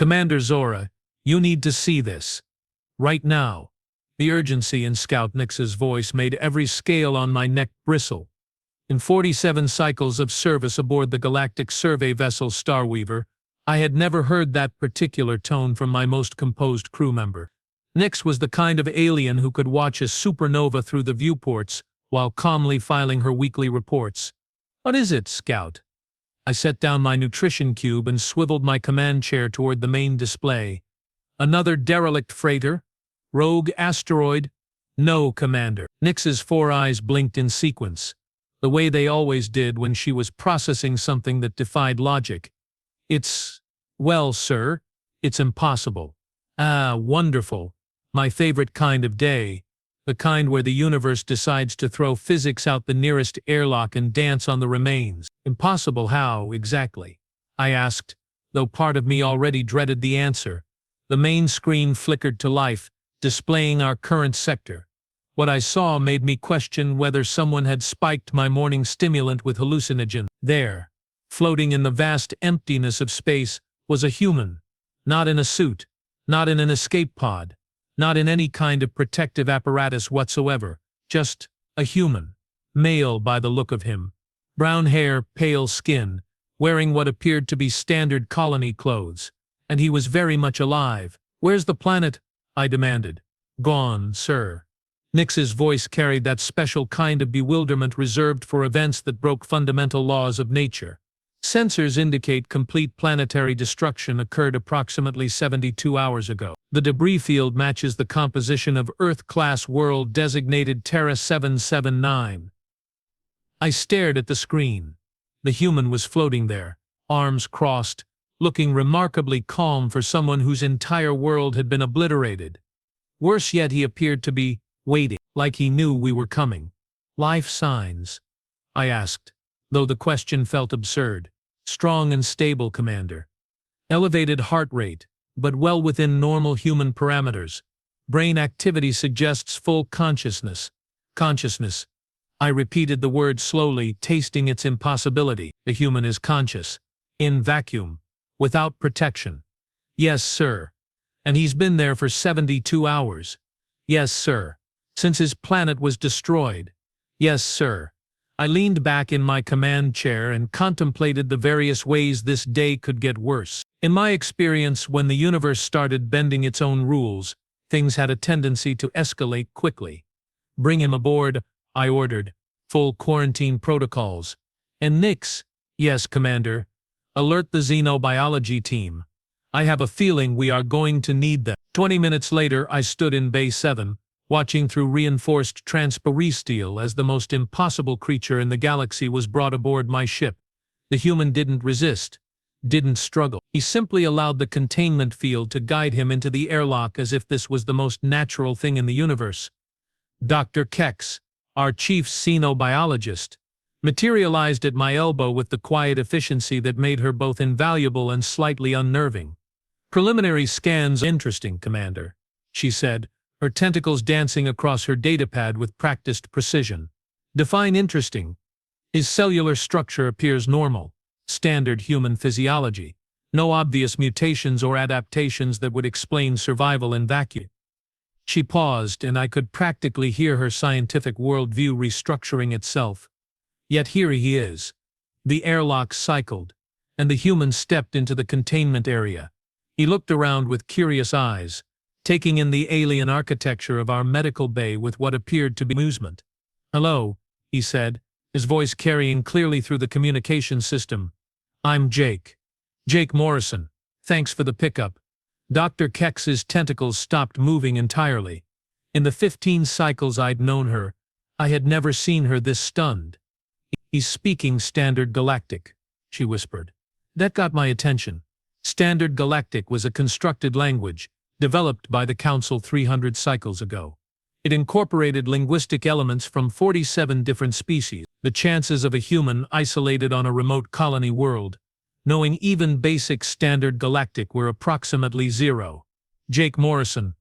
Commander Zora, you need to see this. Right now. The urgency in Scout Nix's voice made every scale on my neck bristle. In 47 cycles of service aboard the Galactic survey vessel Starweaver, I had never heard that particular tone from my most composed crew member. Nix was the kind of alien who could watch a supernova through the viewports while calmly filing her weekly reports. "What is it, Scout?" I set down my nutrition cube and swiveled my command chair toward the main display. "Another derelict freighter? Rogue asteroid?" "No, Commander." Nix's 4 eyes blinked in sequence, the way they always did when she was processing something that defied logic. Well, sir, it's impossible." "Ah, wonderful. My favorite kind of day. The kind where the universe decides to throw physics out the nearest airlock and dance on the remains." "Impossible how, exactly?" I asked, though part of me already dreaded the answer. The main screen flickered to life, displaying our current sector. What I saw made me question whether someone had spiked my morning stimulant with hallucinogen. There, floating in the vast emptiness of space, was a human. Not in a suit, not in an escape pod, not in any kind of protective apparatus whatsoever, just a human. Male by the look of him. Brown hair, pale skin, wearing what appeared to be standard colony clothes. And he was very much alive. "Where's the planet?" I demanded. "Gone, sir." Nix's voice carried that special kind of bewilderment reserved for events that broke fundamental laws of nature. "Sensors indicate complete planetary destruction occurred approximately 72 hours ago. The debris field matches the composition of Earth-class world designated Terra 779. I stared at the screen. The human was floating there, arms crossed, looking remarkably calm for someone whose entire world had been obliterated. Worse yet, he appeared to be waiting, like he knew we were coming. "Life signs?" I asked, though the question felt absurd. "Strong and stable, Commander. Elevated heart rate, but well within normal human parameters. Brain activity suggests full consciousness." "Consciousness." I repeated the word slowly, tasting its impossibility. "The human is conscious. In vacuum. Without protection." "Yes, sir. And he's been there for 72 hours. "Yes, sir. Since his planet was destroyed." "Yes, sir." I leaned back in my command chair and contemplated the various ways this day could get worse. In my experience, when the universe started bending its own rules, things had a tendency to escalate quickly. "Bring him aboard," I ordered. "Full quarantine protocols." "And Nix?" "Yes, Commander. Alert the xenobiology team. I have a feeling we are going to need them." 20 minutes later, I stood in Bay 7, watching through reinforced transparisteel as the most impossible creature in the galaxy was brought aboard my ship. The human didn't resist, didn't struggle. He simply allowed the containment field to guide him into the airlock as if this was the most natural thing in the universe. Dr. Kex, our chief xenobiologist, materialized at my elbow with the quiet efficiency that made her both invaluable and slightly unnerving. "Preliminary scans interesting, Commander," she said, her tentacles dancing across her datapad with practiced precision. "Define interesting." "His cellular structure appears normal, standard human physiology. No obvious mutations or adaptations that would explain survival in vacuum." She paused, and I could practically hear her scientific worldview restructuring itself. Yet here he is. The airlock cycled, and the human stepped into the containment area. He looked around with curious eyes, taking in the alien architecture of our medical bay with what appeared to be amusement. "Hello," he said, his voice carrying clearly through the communication system. "I'm Jake Morrison. Thanks for the pickup." Dr. Kex's tentacles stopped moving entirely. In the 15 cycles I'd known her, I had never seen her this stunned. "He's speaking Standard Galactic," she whispered. That got my attention. Standard Galactic was a constructed language, developed by the Council 300 cycles ago. It incorporated linguistic elements from 47 different species. The chances of a human isolated on a remote colony world, knowing even basic Standard Galactic, were approximately 0. "Jake Morrison,"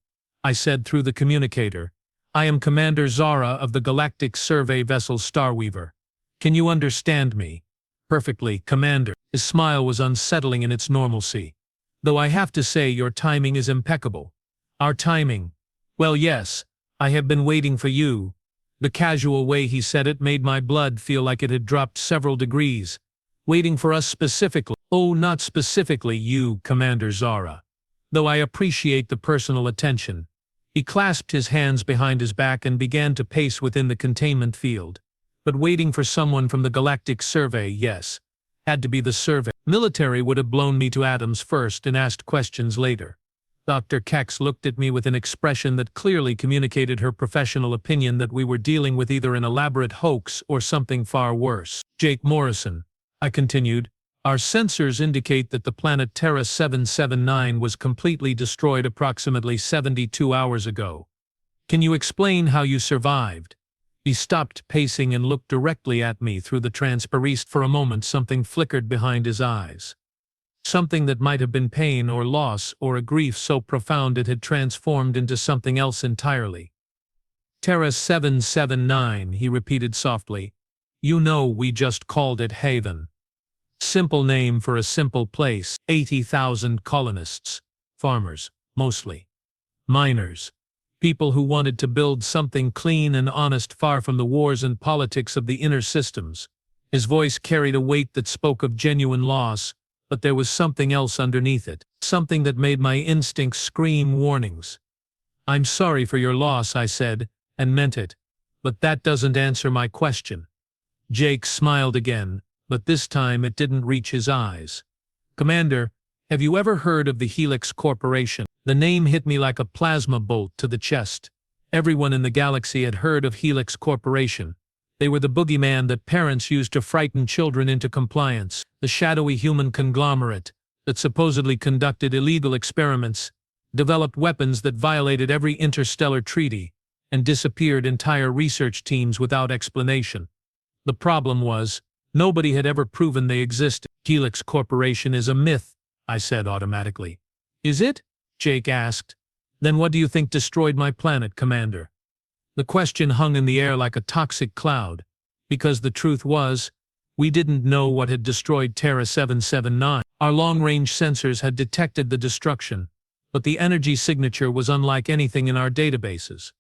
I said through the communicator. "I am Commander Zara of the Galactic survey vessel Starweaver. Can you understand me?" "Perfectly, Commander." His smile was unsettling in its normalcy. Though I have to say your timing is impeccable. Our timing. Well, yes, I have been waiting for you. The casual way he said it made my blood feel like it had dropped several degrees. Waiting for us specifically. Oh, not specifically you, Commander Zara. Though I appreciate the personal attention. He clasped his hands behind his back and began to pace within the containment field. But waiting for someone from the Galactic Survey, yes. Had to be the survey. Military would have blown me to atoms first and asked questions later. Dr. Kex looked at me with an expression that clearly communicated her professional opinion that we were dealing with either an elaborate hoax or something far worse. Jake Morrison, I continued, our sensors indicate that the planet Terra 779 was completely destroyed approximately 72 hours ago. Can you explain how you survived? He stopped pacing and looked directly at me through the transparist. For a moment something flickered behind his eyes. Something that might have been pain or loss or a grief so profound it had transformed into something else entirely. Terra 779, he repeated softly. You know, we just called it Haven. Simple name for a simple place. 80,000 colonists. Farmers, mostly. Miners. People who wanted to build something clean and honest far from the wars and politics of the inner systems. His voice carried a weight that spoke of genuine loss, but there was something else underneath it. Something that made my instincts scream warnings. I'm sorry for your loss, I said, and meant it. But that doesn't answer my question. Jake smiled again, but this time it didn't reach his eyes. Commander, have you ever heard of the Helix Corporation? The name hit me like a plasma bolt to the chest. Everyone in the galaxy had heard of Helix Corporation. They were the boogeyman that parents used to frighten children into compliance, the shadowy human conglomerate that supposedly conducted illegal experiments, developed weapons that violated every interstellar treaty, and disappeared entire research teams without explanation. The problem was, nobody had ever proven they existed. Helix Corporation is a myth, I said automatically. Is it? Jake asked. Then what do you think destroyed my planet, Commander? The question hung in the air like a toxic cloud, because the truth was, we didn't know what had destroyed Terra 779. Our long-range sensors had detected the destruction, but the energy signature was unlike anything in our databases.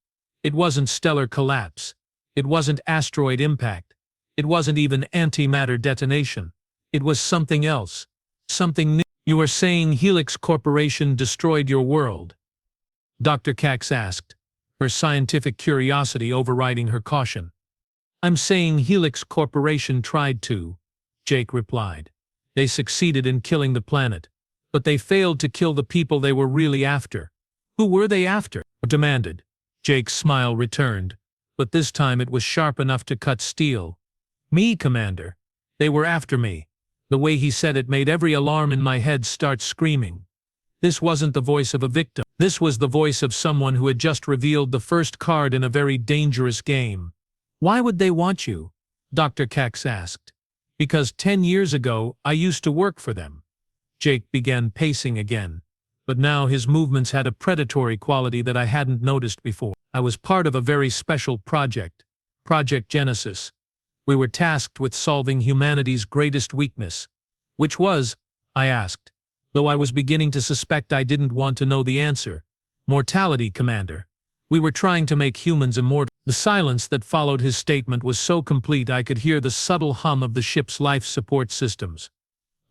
It wasn't stellar collapse. It wasn't asteroid impact. It wasn't even antimatter detonation. It was something else. Something new. You are saying Helix Corporation destroyed your world? Dr. Cax asked, her scientific curiosity overriding her caution. I'm saying Helix Corporation tried to, Jake replied. They succeeded in killing the planet, but they failed to kill the people they were really after. Who were they after? Demanded. Jake's smile returned, but this time it was sharp enough to cut steel. Me, Commander. They were after me. The way he said it made every alarm in my head start screaming. This wasn't the voice of a victim. This was the voice of someone who had just revealed the first card in a very dangerous game. Why would they want you? Dr. Cax asked. Because 10 years ago, I used to work for them. Jake began pacing again, but now his movements had a predatory quality that I hadn't noticed before. I was part of a very special project, Project Genesis. We were tasked with solving humanity's greatest weakness. Which was? I asked, though I was beginning to suspect I didn't want to know the answer. Mortality, Commander. We were trying to make humans immortal. The silence that followed his statement was so complete I could hear the subtle hum of the ship's life support systems.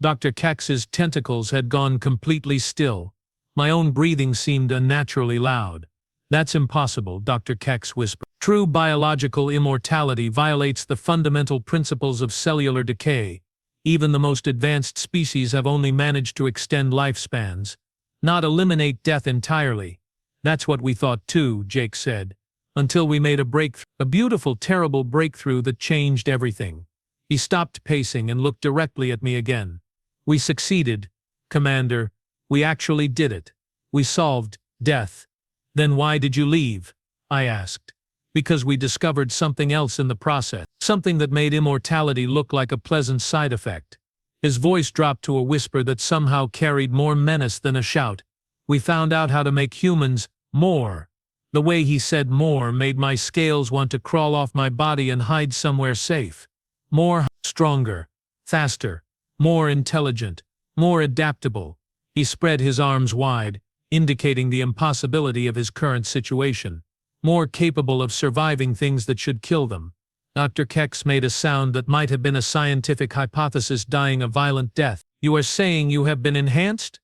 Dr. Cax's tentacles had gone completely still. My own breathing seemed unnaturally loud. That's impossible, Dr. Cax whispered. True biological immortality violates the fundamental principles of cellular decay. Even the most advanced species have only managed to extend lifespans, not eliminate death entirely. That's what we thought too, Jake said, until we made a breakthrough. A beautiful, terrible breakthrough that changed everything. He stopped pacing and looked directly at me again. We succeeded, Commander. We actually did it. We solved death. Then why did you leave? I asked. Because we discovered something else in the process. Something that made immortality look like a pleasant side effect. His voice dropped to a whisper that somehow carried more menace than a shout. We found out how to make humans more. The way he said more made my scales want to crawl off my body and hide somewhere safe. More, stronger, faster, more intelligent, more adaptable. He spread his arms wide, indicating the impossibility of his current situation. More capable of surviving things that should kill them. Dr. Kex made a sound that might have been a scientific hypothesis dying a violent death. You are saying you have been enhanced?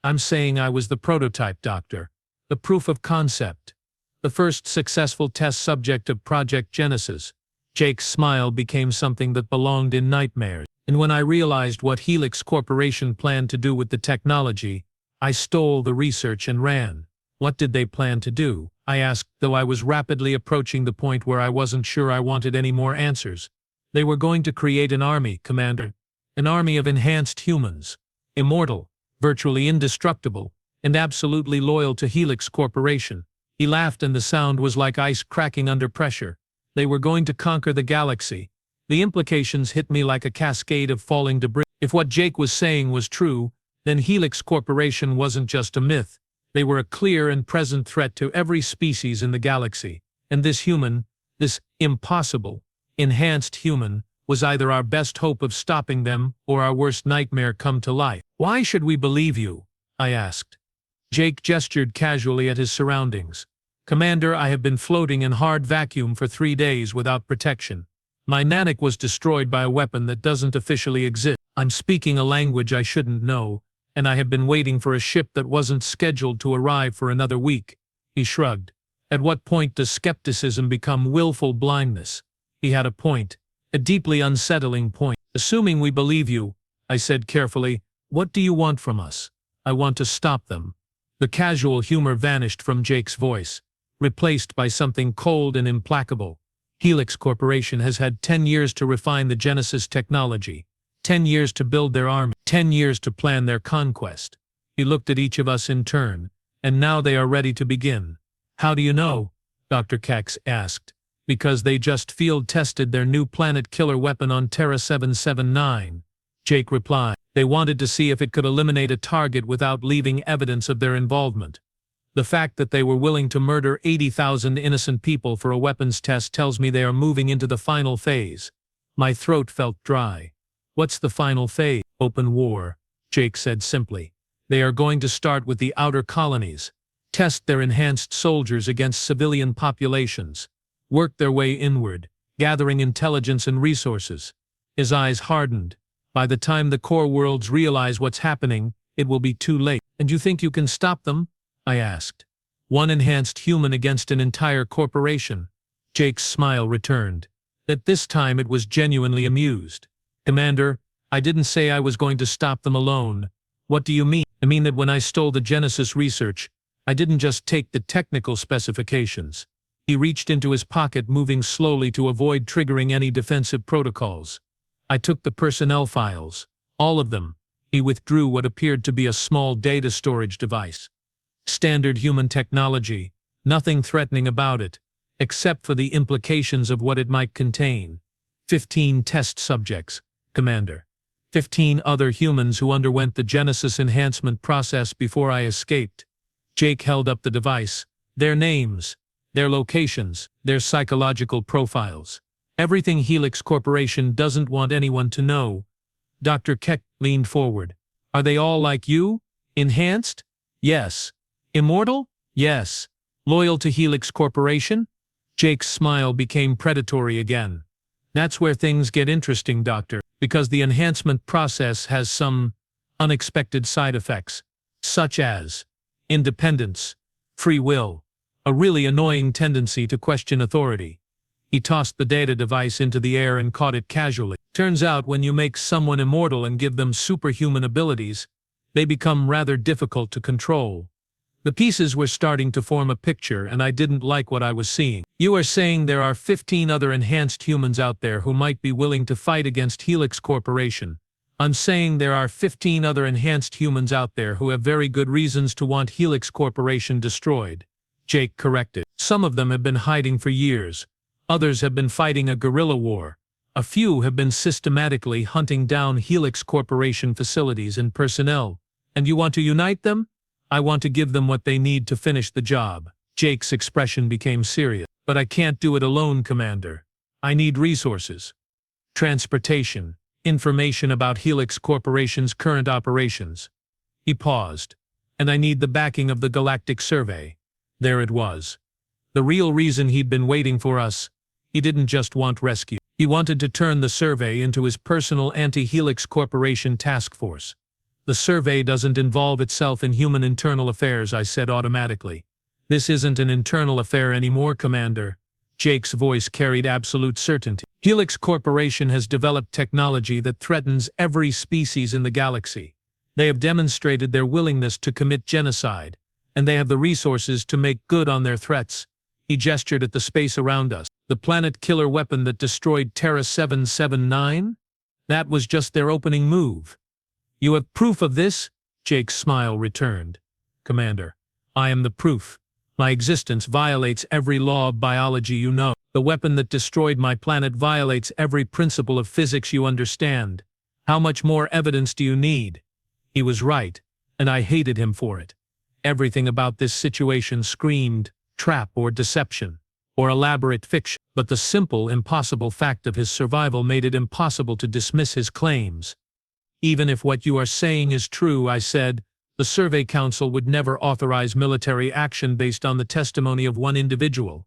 I'm saying I was the prototype, Doctor. The proof of concept. The first successful test subject of Project Genesis. Jake's smile became something that belonged in nightmares. And when I realized what Helix Corporation planned to do with the technology, I stole the research and ran. What did they plan to do? I asked, though I was rapidly approaching the point where I wasn't sure I wanted any more answers. They were going to create an army, Commander. An army of enhanced humans. Immortal, virtually indestructible, and absolutely loyal to Helix Corporation. He laughed and the sound was like ice cracking under pressure. They were going to conquer the galaxy. The implications hit me like a cascade of falling debris. If what Jake was saying was true, then Helix Corporation wasn't just a myth. They were a clear and present threat to every species in the galaxy. And this human, this impossible, enhanced human, was either our best hope of stopping them or our worst nightmare come to life. Why should we believe you? I asked. Jake gestured casually at his surroundings. Commander, I have been floating in hard vacuum for 3 days without protection. My Nanik was destroyed by a weapon that doesn't officially exist. I'm speaking a language I shouldn't know, and I have been waiting for a ship that wasn't scheduled to arrive for another week. He shrugged. At what point does skepticism become willful blindness? He had a point, a deeply unsettling point. Assuming we believe you, I said carefully, what do you want from us? I want to stop them. The casual humor vanished from Jake's voice, replaced by something cold and implacable. Helix Corporation has had 10 years to refine the Genesis technology, 10 years to build their army, 10 years to plan their conquest. He looked at each of us in turn, and now they are ready to begin. How do you know? Dr. Kex asked. Because they just field-tested their new planet-killer weapon on Terra 779. Jake replied. They wanted to see if it could eliminate a target without leaving evidence of their involvement. The fact that they were willing to murder 80,000 innocent people for a weapons test tells me they are moving into the final phase. My throat felt dry. What's the final phase? Open war, Jake said simply. They are going to start with the outer colonies, test their enhanced soldiers against civilian populations, work their way inward, gathering intelligence and resources. His eyes hardened. By the time the core worlds realize what's happening, it will be too late. And you think you can stop them? I asked. One enhanced human against an entire corporation. Jake's smile returned. At this time it was genuinely amused. Commander, I didn't say I was going to stop them alone. What do you mean? I mean that when I stole the Genesis research, I didn't just take the technical specifications. He reached into his pocket, moving slowly to avoid triggering any defensive protocols. I took the personnel files, all of them. He withdrew what appeared to be a small data storage device. Standard human technology, nothing threatening about it, except for the implications of what it might contain. 15 test subjects, Commander. 15 other humans who underwent the Genesis enhancement process before I escaped. Jake held up the device. Their names, their locations, their psychological profiles. Everything Helix Corporation doesn't want anyone to know. Dr. Keck leaned forward. Are they all like you? Enhanced? Yes. Immortal? Yes. Loyal to Helix Corporation? Jake's smile became predatory again. That's where things get interesting, Doctor, because the enhancement process has some unexpected side effects, such as independence, free will, a really annoying tendency to question authority. He tossed the data device into the air and caught it casually. Turns out when you make someone immortal and give them superhuman abilities, they become rather difficult to control. The pieces were starting to form a picture, and I didn't like what I was seeing. You are saying there are 15 other enhanced humans out there who might be willing to fight against Helix Corporation. I'm saying there are 15 other enhanced humans out there who have very good reasons to want Helix Corporation destroyed. Jake corrected. Some of them have been hiding for years. Others have been fighting a guerrilla war. A few have been systematically hunting down Helix Corporation facilities and personnel. And you want to unite them? I want to give them what they need to finish the job. Jake's expression became serious. But I can't do it alone, Commander. I need resources. Transportation. Information about Helix Corporation's current operations. He paused. And I need the backing of the Galactic survey. There it was. The real reason he'd been waiting for us. He didn't just want rescue. He wanted to turn the survey into his personal anti-Helix Corporation task force. The survey doesn't involve itself in human internal affairs, I said automatically. This isn't an internal affair anymore, Commander. Jake's voice carried absolute certainty. Helix Corporation has developed technology that threatens every species in the galaxy. They have demonstrated their willingness to commit genocide, and they have the resources to make good on their threats. He gestured at the space around us. The planet-killer weapon that destroyed Terra 779? That was just their opening move. You have proof of this? Jake's smile returned. Commander, I am the proof. My existence violates every law of biology you know. The weapon that destroyed my planet violates every principle of physics you understand. How much more evidence do you need? He was right, and I hated him for it. Everything about this situation screamed trap or deception, or elaborate fiction, but the simple, impossible fact of his survival made it impossible to dismiss his claims. Even if what you are saying is true, I said, the Survey Council would never authorize military action based on the testimony of one individual.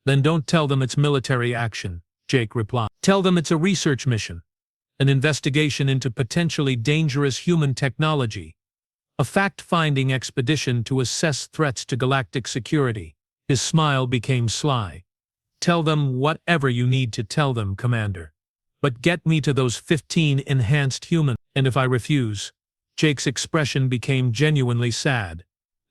Then don't tell them it's military action, Jake replied. Tell them it's a research mission, an investigation into potentially dangerous human technology, a fact-finding expedition to assess threats to galactic security. His smile became sly. Tell them whatever you need to tell them, Commander. But get me to those 15 enhanced humans. And if I refuse? Jake's expression became genuinely sad.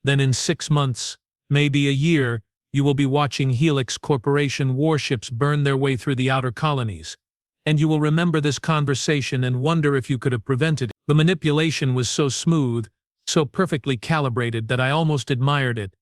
Then in 6 months, maybe a year, you will be watching Helix Corporation warships burn their way through the outer colonies. And you will remember this conversation and wonder if you could have prevented it. The manipulation was so smooth, so perfectly calibrated that I almost admired it.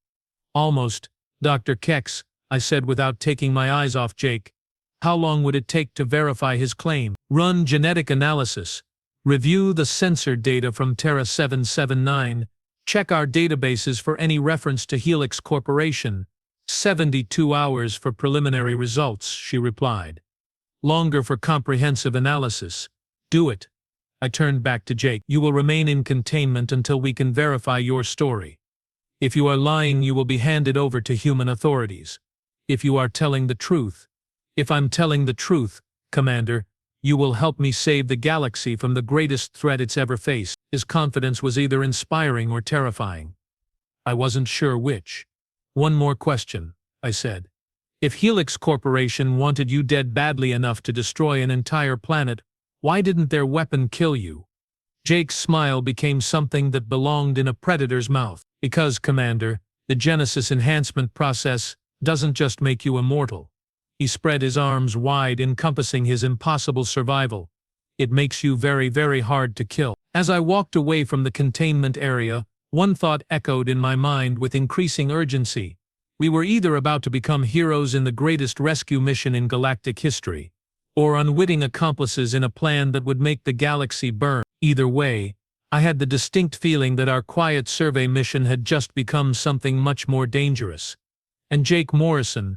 Almost. Dr. Kex, I said without taking my eyes off Jake. How long would it take to verify his claim? Run genetic analysis. Review the sensor data from Terra 779. Check our databases for any reference to Helix Corporation. 72 hours for preliminary results, she replied. Longer for comprehensive analysis. Do it. I turned back to Jake. You will remain in containment until we can verify your story. If you are lying, you will be handed over to human authorities. If you are telling the truth. If I'm telling the truth, Commander, you will help me save the galaxy from the greatest threat it's ever faced. His confidence was either inspiring or terrifying. I wasn't sure which. One more question, I said. If Helix Corporation wanted you dead badly enough to destroy an entire planet, why didn't their weapon kill you? Jake's smile became something that belonged in a predator's mouth. Because, Commander, the Genesis enhancement process doesn't just make you immortal. He spread his arms wide, encompassing his impossible survival. It makes you very, very hard to kill. As I walked away from the containment area, one thought echoed in my mind with increasing urgency. We were either about to become heroes in the greatest rescue mission in galactic history, or unwitting accomplices in a plan that would make the galaxy burn. Either way, I had the distinct feeling that our quiet survey mission had just become something much more dangerous. And Jake Morrison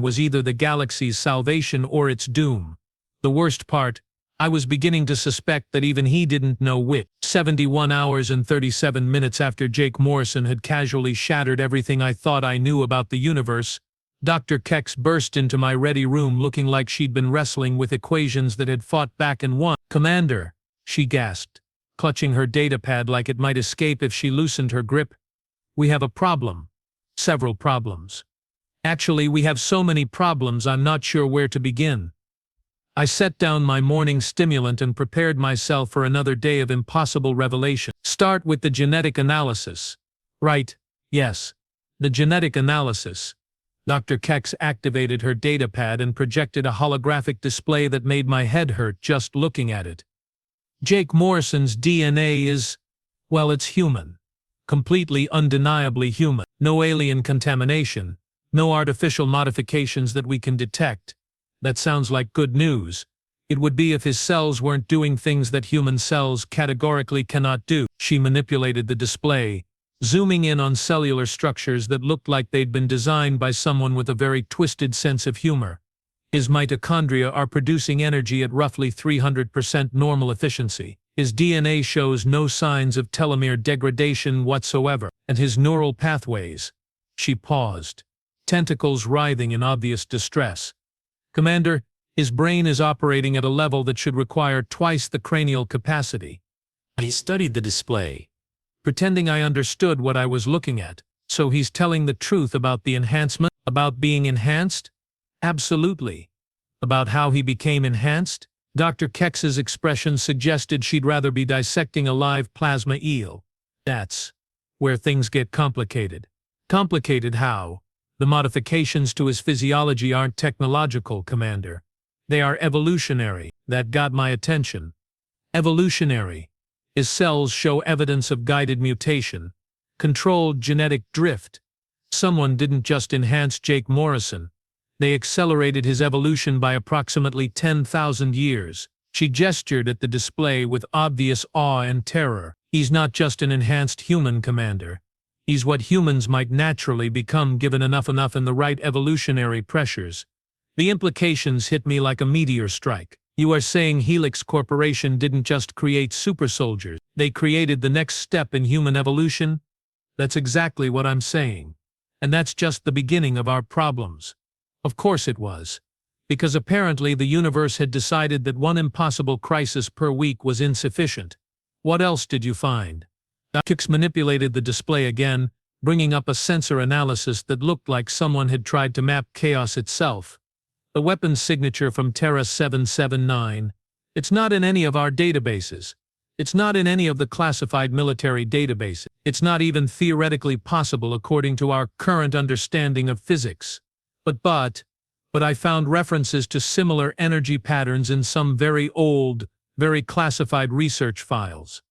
was either the galaxy's salvation or its doom. The worst part, I was beginning to suspect that even he didn't know which. 71 hours and 37 minutes after Jake Morrison had casually shattered everything I thought I knew about the universe, Dr. Kex burst into my ready room looking like she'd been wrestling with equations that had fought back and won. Commander, she gasped, clutching her datapad like it might escape if she loosened her grip. We have a problem. Several problems. Actually, we have so many problems I'm not sure where to begin. I set down my morning stimulant and prepared myself for another day of impossible revelation. Start with the genetic analysis. Right, yes. The genetic analysis. Dr. Kex activated her datapad and projected a holographic display that made my head hurt just looking at it. Jake Morrison's DNA is, well, it's human. Completely undeniably human. No alien contamination. No artificial modifications that we can detect. That sounds like good news. It would be if his cells weren't doing things that human cells categorically cannot do. She manipulated the display, zooming in on cellular structures that looked like they'd been designed by someone with a very twisted sense of humor. His mitochondria are producing energy at roughly 300% normal efficiency. His DNA shows no signs of telomere degradation whatsoever, and his neural pathways. She paused, tentacles writhing in obvious distress. Commander, his brain is operating at a level that should require twice the cranial capacity. I studied the display, pretending I understood what I was looking at. So he's telling the truth about the enhancement? About being enhanced? Absolutely. About how he became enhanced? Dr. Kex's expression suggested she'd rather be dissecting a live plasma eel. That's where things get complicated. Complicated how? The modifications to his physiology aren't technological, Commander. They are evolutionary. That got my attention. Evolutionary. His cells show evidence of guided mutation, controlled genetic drift. Someone didn't just enhance Jake Morrison. They accelerated his evolution by approximately 10,000 years. She gestured at the display with obvious awe and terror. He's not just an enhanced human, Commander. He's what humans might naturally become given enough and the right evolutionary pressures. The implications hit me like a meteor strike. You are saying Helix Corporation didn't just create super soldiers. They created the next step in human evolution? That's exactly what I'm saying. And that's just the beginning of our problems. Of course it was. Because apparently the universe had decided that one impossible crisis per week was insufficient. What else did you find? Kix manipulated the display again, bringing up a sensor analysis that looked like someone had tried to map chaos itself. The weapons signature from Terra 779. It's not in any of our databases. It's not in any of the classified military databases. It's not even theoretically possible according to our current understanding of physics. But I found references to similar energy patterns in some very old, very classified research files.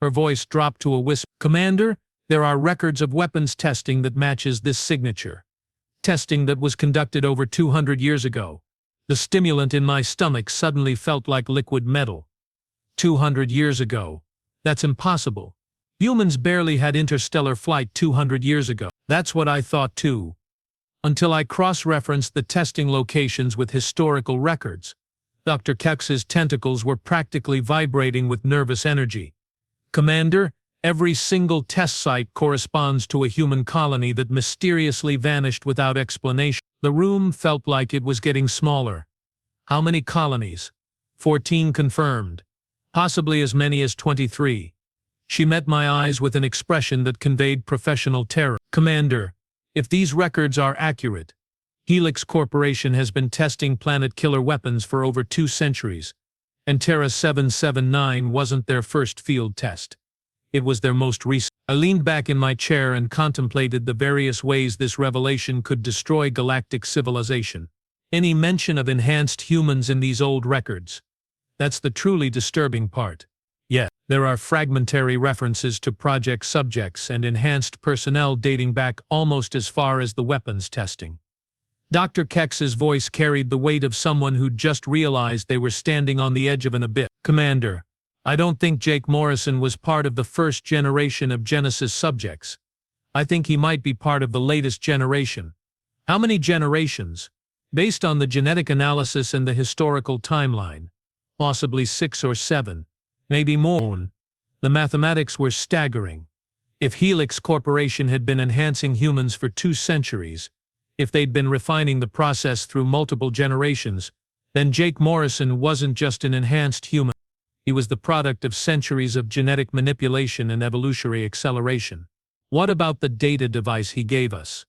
Her voice dropped to a whisper. Commander, there are records of weapons testing that matches this signature. Testing that was conducted over 200 years ago. The stimulant in my stomach suddenly felt like liquid metal. 200 years ago. That's impossible. Humans barely had interstellar flight 200 years ago. That's what I thought too. Until I cross-referenced the testing locations with historical records. Dr. Kex's tentacles were practically vibrating with nervous energy. Commander, every single test site corresponds to a human colony that mysteriously vanished without explanation. The room felt like it was getting smaller. How many colonies? 14 confirmed. Possibly as many as 23. She met my eyes with an expression that conveyed professional terror. Commander, if these records are accurate, Helix Corporation has been testing planet-killer weapons for over 2 centuries, and Terra 779 wasn't their first field test. It was their most recent. I leaned back in my chair and contemplated the various ways this revelation could destroy galactic civilization. Any mention of enhanced humans in these old records. That's the truly disturbing part. Yet, there are fragmentary references to project subjects and enhanced personnel dating back almost as far as the weapons testing. Dr. Kex's voice carried the weight of someone who'd just realized they were standing on the edge of an abyss. Commander, I don't think Jake Morrison was part of the first generation of Genesis subjects. I think he might be part of the latest generation. How many generations? Based on the genetic analysis and the historical timeline. Possibly 6 or 7. Maybe more. The mathematics were staggering. If Helix Corporation had been enhancing humans for 2 centuries, if they'd been refining the process through multiple generations, then Jake Morrison wasn't just an enhanced human. He was the product of centuries of genetic manipulation and evolutionary acceleration. What about the data device he gave us?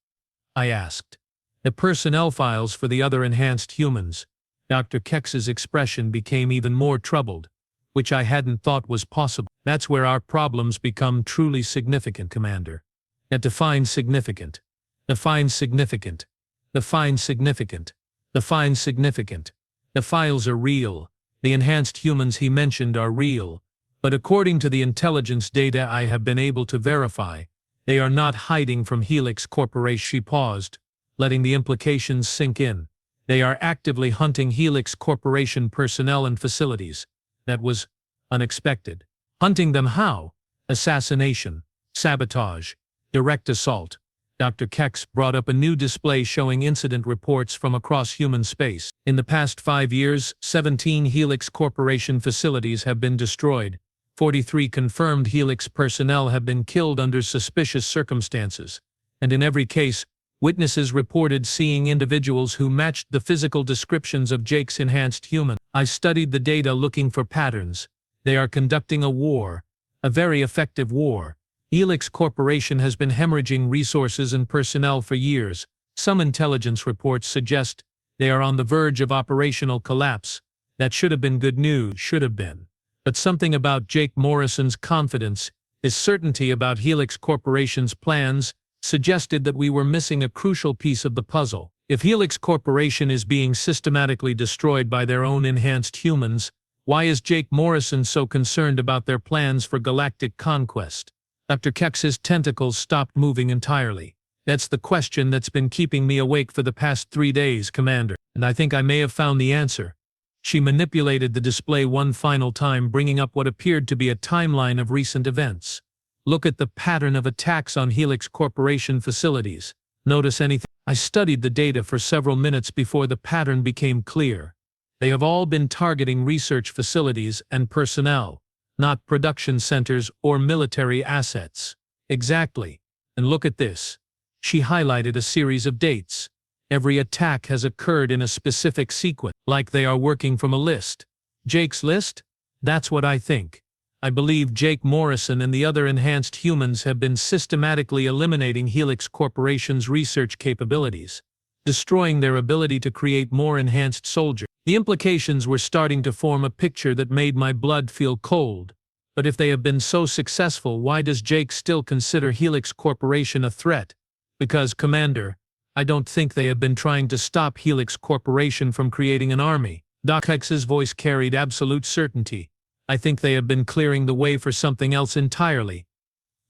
I asked. The personnel files for the other enhanced humans. Dr. Kex's expression became even more troubled, which I hadn't thought was possible. That's where our problems become truly significant, Commander. Now define significant. Define significant. Define significant. Define significant. The files are real. The enhanced humans he mentioned are real. But according to the intelligence data I have been able to verify, they are not hiding from Helix Corporation. She paused, letting the implications sink in. They are actively hunting Helix Corporation personnel and facilities. That was unexpected. Hunting them how? Assassination, sabotage, direct assault. Dr. Kex brought up a new display showing incident reports from across human space. In the past 5 years, 17 Helix Corporation facilities have been destroyed, 43 confirmed Helix personnel have been killed under suspicious circumstances, and in every case, witnesses reported seeing individuals who matched the physical descriptions of Jake's enhanced human. I studied the data looking for patterns. They are conducting a war, a very effective war. Helix Corporation has been hemorrhaging resources and personnel for years. Some intelligence reports suggest they are on the verge of operational collapse. That should have been good news, should have been. But something about Jake Morrison's confidence, his certainty about Helix Corporation's plans, suggested that we were missing a crucial piece of the puzzle. If Helix Corporation is being systematically destroyed by their own enhanced humans, why is Jake Morrison so concerned about their plans for galactic conquest? Dr. Kex's tentacles stopped moving entirely. That's the question that's been keeping me awake for the past 3 days, Commander, and I think I may have found the answer. She manipulated the display one final time, bringing up what appeared to be a timeline of recent events. Look at the pattern of attacks on Helix Corporation facilities. Notice anything? I studied the data for several minutes before the pattern became clear. They have all been targeting research facilities and personnel, not production centers or military assets. Exactly. And look at this. She highlighted a series of dates. Every attack has occurred in a specific sequence, like they are working from a list. Jake's list? That's what I think. I believe Jake Morrison and the other enhanced humans have been systematically eliminating Helix Corporation's research capabilities, destroying their ability to create more enhanced soldiers. The implications were starting to form a picture that made my blood feel cold. But if they have been so successful, why does Jake still consider Helix Corporation a threat? Because, Commander, I don't think they have been trying to stop Helix Corporation from creating an army. Doc X's voice carried absolute certainty. I think they have been clearing the way for something else entirely.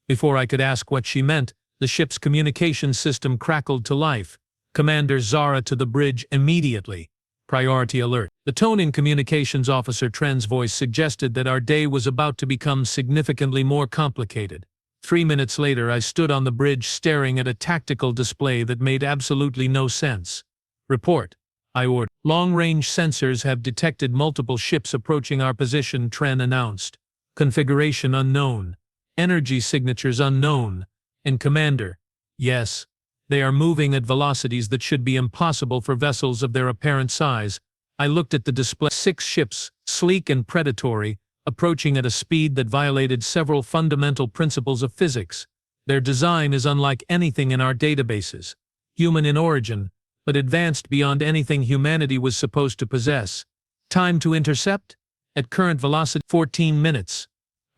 Before I could ask what she meant, the ship's communication system crackled to life. Commander Zara to the bridge immediately. Priority alert. The tone in Communications Officer Tren's voice suggested that our day was about to become significantly more complicated. 3 minutes later, I stood on the bridge staring at a tactical display that made absolutely no sense. Report. I ordered. Long-range sensors have detected multiple ships approaching our position, Tren announced. Configuration unknown. Energy signatures unknown. And Commander, yes, they are moving at velocities that should be impossible for vessels of their apparent size. I looked at the display. 6 ships, sleek and predatory, approaching at a speed that violated several fundamental principles of physics. Their design is unlike anything in our databases. Human in origin, but advanced beyond anything humanity was supposed to possess. Time to intercept? At current velocity, 14 minutes.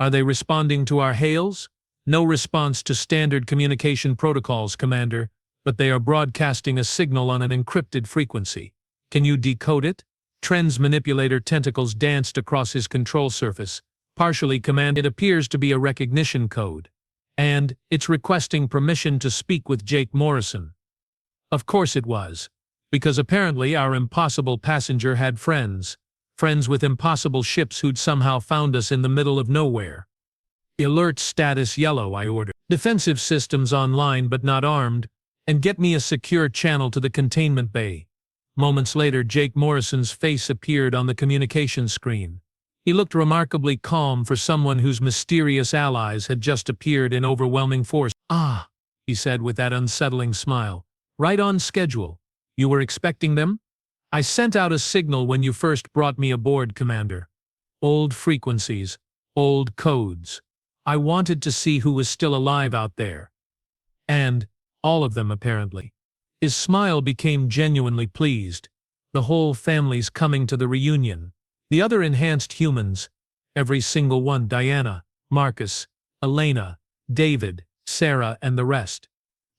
Are they responding to our hails? No response to standard communication protocols, Commander, but they are broadcasting a signal on an encrypted frequency. Can you decode it? Tren's manipulator tentacles danced across his control surface. Partially, Command, it appears to be a recognition code. And it's requesting permission to speak with Jake Morrison. Of course it was. Because apparently our impossible passenger had friends. Friends with impossible ships who'd somehow found us in the middle of nowhere. Alert status yellow, I ordered. Defensive systems online but not armed, and get me a secure channel to the containment bay. Moments later, Jake Morrison's face appeared on the communication screen. He looked remarkably calm for someone whose mysterious allies had just appeared in overwhelming force. Ah, he said with that unsettling smile. Right on schedule. You were expecting them? I sent out a signal when you first brought me aboard, Commander. Old frequencies, old codes. I wanted to see who was still alive out there. And all of them, apparently. His smile became genuinely pleased. The whole family's coming to the reunion. The other enhanced humans, every single one, Diana, Marcus, Elena, David, Sarah, and the rest.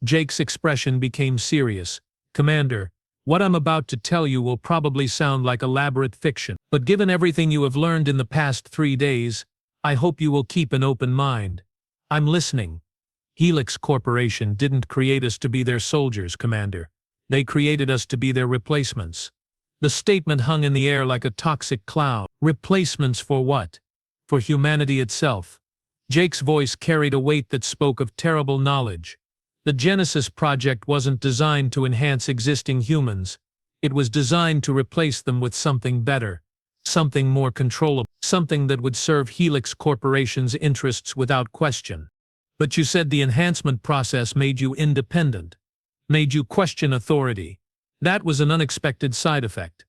Jake's expression became serious. Commander, what I'm about to tell you will probably sound like elaborate fiction, but given everything you have learned in the past 3 days, I hope you will keep an open mind. I'm listening. Helix Corporation didn't create us to be their soldiers, Commander. They created us to be their replacements. The statement hung in the air like a toxic cloud. Replacements for what? For humanity itself. Jake's voice carried a weight that spoke of terrible knowledge. The Genesis project wasn't designed to enhance existing humans. It was designed to replace them with something better. something more controllable, something that would serve Helix Corporation's interests without question. But you said the enhancement process made you independent, made you question authority. That was an unexpected side effect.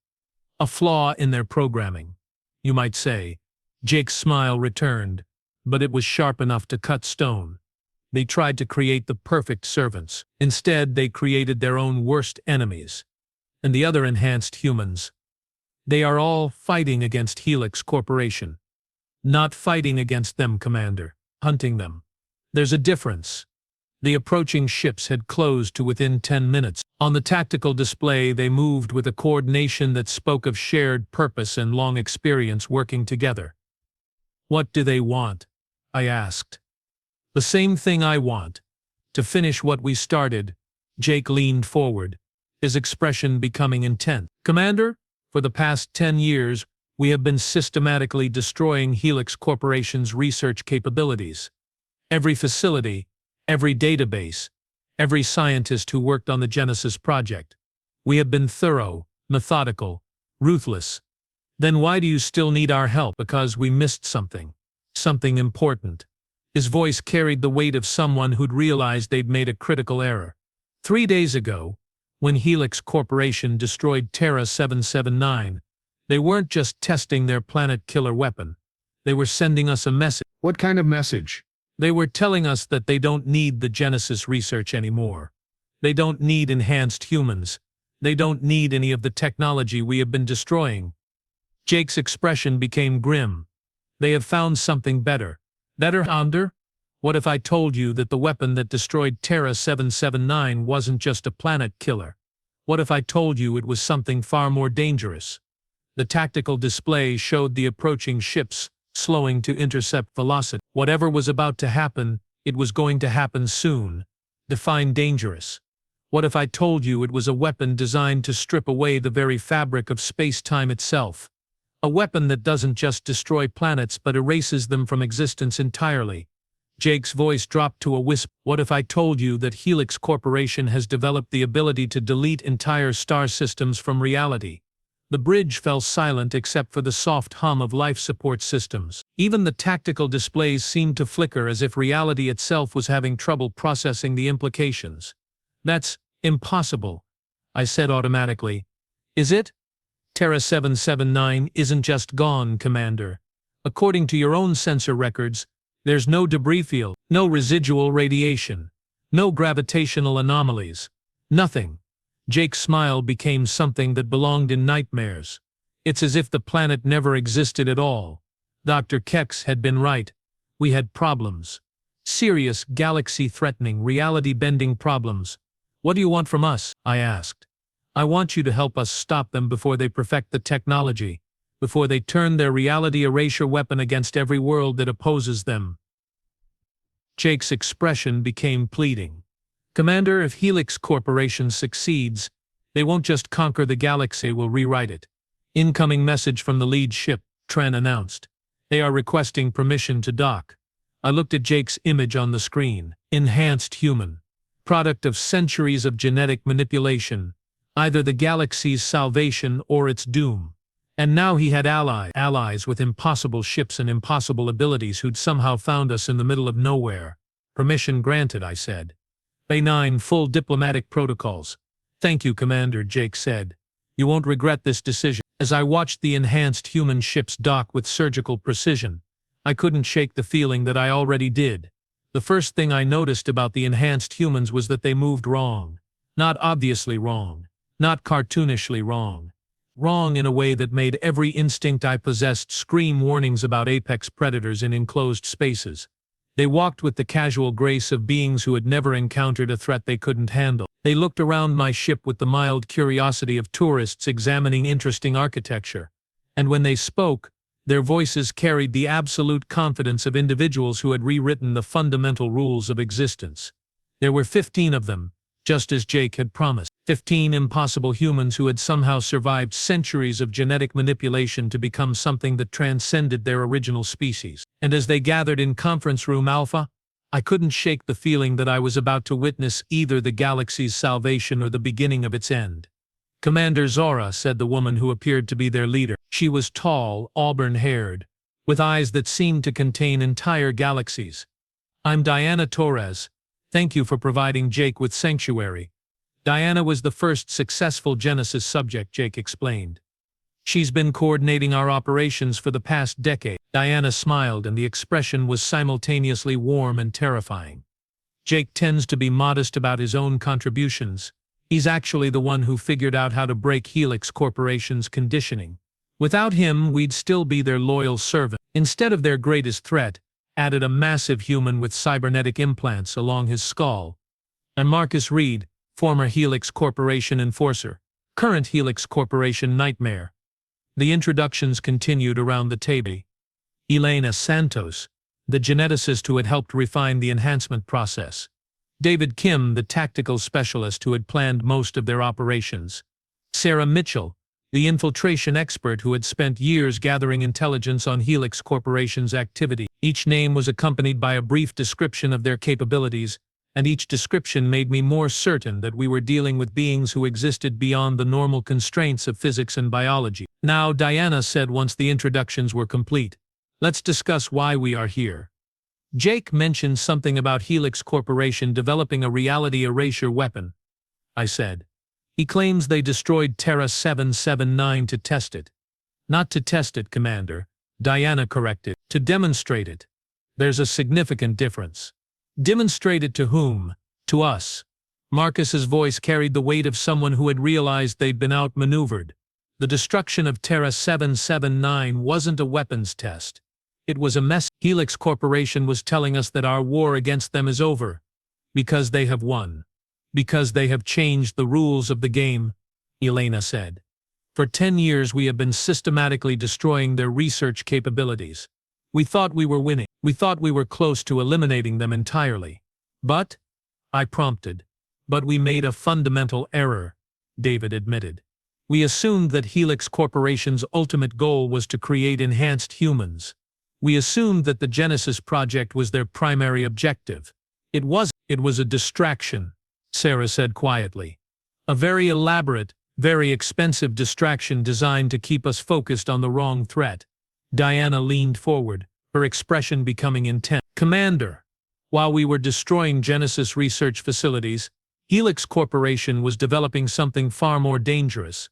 A flaw in their programming, you might say. Jake's smile returned, but it was sharp enough to cut stone. They tried to create the perfect servants. Instead, they created their own worst enemies. And the other enhanced humans. They are all fighting against Helix Corporation. Not fighting against them, Commander. Hunting them. There's a difference. The approaching ships had closed to within 10 minutes. On the tactical display, they moved with a coordination that spoke of shared purpose and long experience working together. What do they want? I asked. The same thing I want. To finish what we started. Jake leaned forward, his expression becoming intense. Commander, for the past 10 years, we have been systematically destroying Helix Corporation's research capabilities. Every facility, every database, every scientist who worked on the Genesis project. We have been thorough, methodical, ruthless. Then why do you still need our help? Because we missed something. Something important. His voice carried the weight of someone who'd realized they'd made a critical error. 3 days ago, when Helix Corporation destroyed Terra 779, they weren't just testing their planet-killer weapon. They were sending us a message. What kind of message? They were telling us that they don't need the Genesis research anymore. They don't need enhanced humans. They don't need any of the technology we have been destroying. Jake's expression became grim. They have found something better. Better, Commander? What if I told you that the weapon that destroyed Terra 779 wasn't just a planet killer? What if I told you it was something far more dangerous? The tactical display showed the approaching ships, slowing to intercept velocity. Whatever was about to happen, it was going to happen soon. Define dangerous. What if I told you it was a weapon designed to strip away the very fabric of space-time itself? A weapon that doesn't just destroy planets but erases them from existence entirely. Jake's voice dropped to a whisper. What if I told you that Helix Corporation has developed the ability to delete entire star systems from reality? The bridge fell silent except for the soft hum of life support systems. Even the tactical displays seemed to flicker as if reality itself was having trouble processing the implications. That's impossible, I said automatically. Is it? Terra 779 isn't just gone, Commander. According to your own sensor records, there's no debris field, no residual radiation, no gravitational anomalies. Nothing. Jake's smile became something that belonged in nightmares. It's as if the planet never existed at all. Dr. Kex had been right. We had problems. Serious, galaxy-threatening, reality-bending problems. What do you want from us? I asked. I want you to help us stop them before they perfect the technology, before they turn their reality erasure weapon against every world that opposes them. Jake's expression became pleading. Commander, if Helix Corporation succeeds, they won't just conquer the galaxy, they will rewrite it. Incoming message from the lead ship, Tren announced. They are requesting permission to dock. I looked at Jake's image on the screen. Enhanced human. Product of centuries of genetic manipulation. Either the galaxy's salvation or its doom. And now he had allies with impossible ships and impossible abilities who'd somehow found us in the middle of nowhere. Permission granted, I said. Benign, full diplomatic protocols. Thank you, Commander, Jake said. You won't regret this decision. As I watched the enhanced human ships dock with surgical precision, I couldn't shake the feeling that I already did. The first thing I noticed about the enhanced humans was that they moved wrong. Not obviously wrong. Not cartoonishly wrong. Wrong in a way that made every instinct I possessed scream warnings about apex predators in enclosed spaces. They walked with the casual grace of beings who had never encountered a threat they couldn't handle. They looked around my ship with the mild curiosity of tourists examining interesting architecture. And when they spoke, their voices carried the absolute confidence of individuals who had rewritten the fundamental rules of existence. There were 15 of them, just as Jake had promised. 15 impossible humans who had somehow survived centuries of genetic manipulation to become something that transcended their original species. And as they gathered in Conference Room Alpha, I couldn't shake the feeling that I was about to witness either the galaxy's salvation or the beginning of its end. Commander Zora, said the woman who appeared to be their leader. She was tall, auburn-haired, with eyes that seemed to contain entire galaxies. "I'm Diana Torres. Thank you for providing Jake with sanctuary." Diana was the first successful Genesis subject, Jake explained. "She's been coordinating our operations for the past decade." Diana smiled, and the expression was simultaneously warm and terrifying. "Jake tends to be modest about his own contributions. He's actually the one who figured out how to break Helix Corporation's conditioning. Without him, we'd still be their loyal servant. Instead of their greatest threat, added a massive human with cybernetic implants along his skull. And Marcus Reed, former Helix Corporation enforcer, current Helix Corporation nightmare." The introductions continued around the table. Elena Santos, the geneticist who had helped refine the enhancement process. David Kim, the tactical specialist who had planned most of their operations. Sarah Mitchell, the infiltration expert who had spent years gathering intelligence on Helix Corporation's activity. Each name was accompanied by a brief description of their capabilities, and each description made me more certain that we were dealing with beings who existed beyond the normal constraints of physics and biology. "Now," Diana said once the introductions were complete, "let's discuss why we are here." "Jake mentioned something about Helix Corporation developing a reality erasure weapon," I said. "He claims they destroyed Terra 779 to test it." "Not to test it, Commander," Diana corrected. "To demonstrate it. There's a significant difference." "Demonstrate it to whom?" "To us." Marcus's voice carried the weight of someone who had realized they'd been outmaneuvered. "The destruction of Terra 779 wasn't a weapons test. It was a mess. Helix Corporation was telling us that our war against them is over. Because they have won. Because they have changed the rules of the game," Elena said. "For 10 years we have been systematically destroying their research capabilities. We thought we were winning. We thought we were close to eliminating them entirely. But," I prompted. "But we made a fundamental error," David admitted. "We assumed that Helix Corporation's ultimate goal was to create enhanced humans. We assumed that the Genesis project was their primary objective. It wasn't. It was a distraction," Sarah said quietly. "A very elaborate, very expensive distraction designed to keep us focused on the wrong threat." Diana leaned forward, her expression becoming intense. "Commander, while we were destroying Genesis research facilities, Helix Corporation was developing something far more dangerous.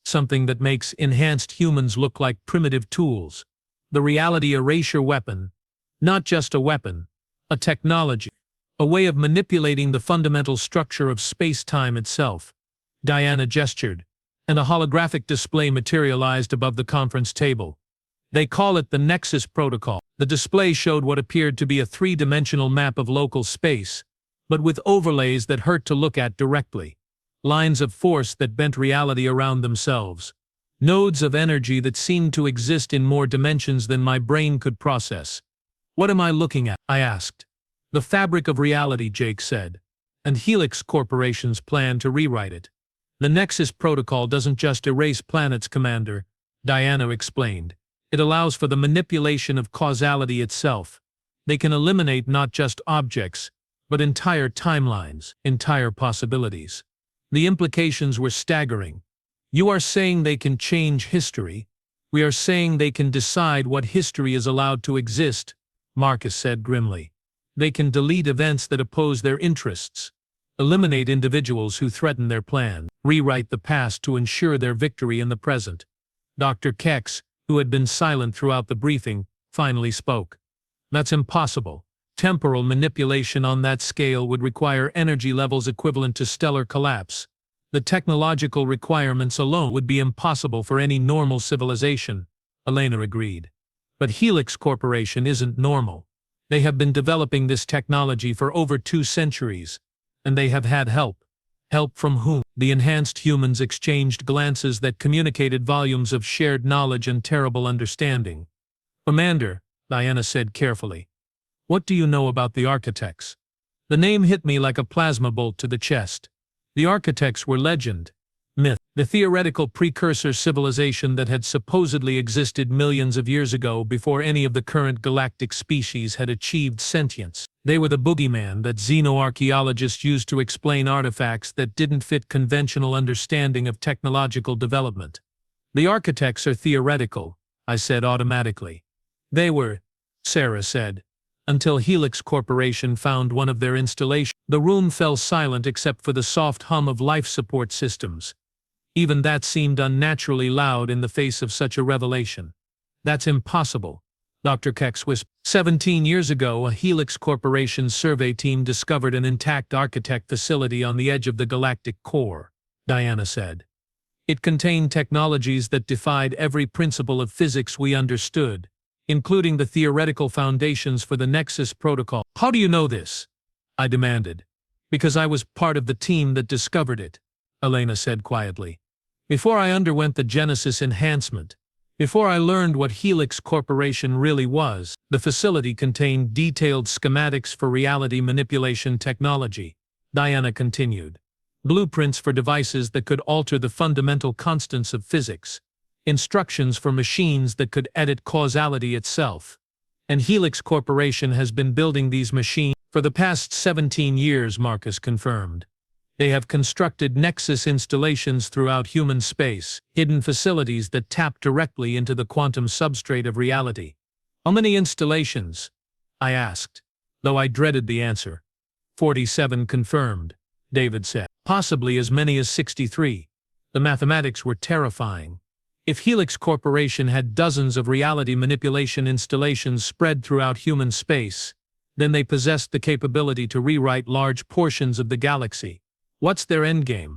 Something that makes enhanced humans look like primitive tools. The reality erasure weapon. Not just a weapon. A technology. A way of manipulating the fundamental structure of space-time itself." Diana gestured, and a holographic display materialized above the conference table. "They call it the Nexus protocol." The display showed what appeared to be a 3-dimensional map of local space, but with overlays that hurt to look at directly. Lines of force that bent reality around themselves. Nodes of energy that seemed to exist in more dimensions than my brain could process. "What am I looking at?" I asked. "The fabric of reality," Jake said, "and Helix Corporation's plan to rewrite it. The Nexus protocol doesn't just erase planets, Commander," Diana explained. "It allows for the manipulation of causality itself. They can eliminate not just objects, but entire timelines, entire possibilities." The implications were staggering. "You are saying they can change history? We are saying they can decide what history is allowed to exist," Marcus said grimly. "They can delete events that oppose their interests, eliminate individuals who threaten their plan, rewrite the past to ensure their victory in the present." Dr. Kex, who had been silent throughout the briefing, finally spoke. "That's impossible. Temporal manipulation on that scale would require energy levels equivalent to stellar collapse. The technological requirements alone would be impossible for any normal civilization," Elena agreed. "But Helix Corporation isn't normal. They have been developing this technology for over 2 centuries, and they have had help. Help from whom?" The enhanced humans exchanged glances that communicated volumes of shared knowledge and terrible understanding. "Commander," Diana said carefully, "what do you know about the architects?" The name hit me like a plasma bolt to the chest. The architects were legend, myth, the theoretical precursor civilization that had supposedly existed millions of years ago before any of the current galactic species had achieved sentience. They were the boogeyman that xenoarchaeologists used to explain artifacts that didn't fit conventional understanding of technological development. The architects are theoretical, I said automatically. They were, Sarah said, until Helix Corporation found one of their installations. The room fell silent except for the soft hum of life support systems. Even that seemed unnaturally loud in the face of such a revelation. That's impossible, Dr. Kex whispered. 17 years ago, a Helix Corporation survey team discovered an intact architect facility on the edge of the galactic core, Diana said. It contained technologies that defied every principle of physics we understood, including the theoretical foundations for the Nexus protocol. How do you know this? I demanded. Because I was part of the team that discovered it, Elena said quietly. Before I underwent the Genesis enhancement, before I learned what Helix Corporation really was, the facility contained detailed schematics for reality manipulation technology, Diana continued. Blueprints for devices that could alter the fundamental constants of physics, instructions for machines that could edit causality itself. And Helix Corporation has been building these machines for the past 17 years, Marcus confirmed. They have constructed Nexus installations throughout human space, hidden facilities that tap directly into the quantum substrate of reality. How many installations? I asked, though I dreaded the answer. 47 confirmed, David said. Possibly as many as 63. The mathematics were terrifying. If Helix Corporation had dozens of reality manipulation installations spread throughout human space, then they possessed the capability to rewrite large portions of the galaxy. What's their endgame?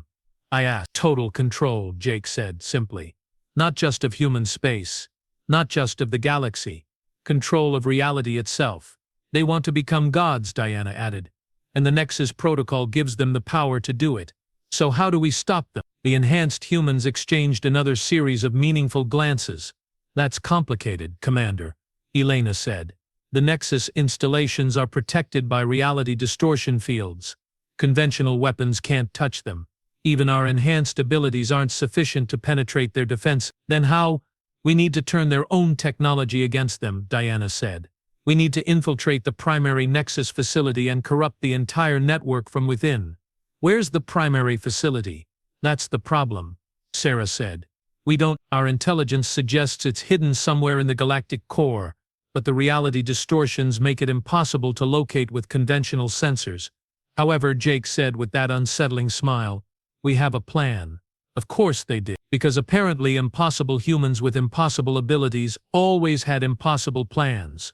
I asked. Total control, Jake said simply. Not just of human space, not just of the galaxy. Control of reality itself. They want to become gods, Diana added. And the Nexus protocol gives them the power to do it. So how do we stop them? The enhanced humans exchanged another series of meaningful glances. That's complicated, Commander, Elena said. The Nexus installations are protected by reality distortion fields. Conventional weapons can't touch them. Even our enhanced abilities aren't sufficient to penetrate their defense. Then how? We need to turn their own technology against them, Diana said. We need to infiltrate the primary Nexus facility and corrupt the entire network from within. Where's the primary facility? That's the problem, Sarah said. We don't. Our intelligence suggests it's hidden somewhere in the galactic core, but the reality distortions make it impossible to locate with conventional sensors. However, Jake said with that unsettling smile, we have a plan. Of course they did, because apparently impossible humans with impossible abilities always had impossible plans.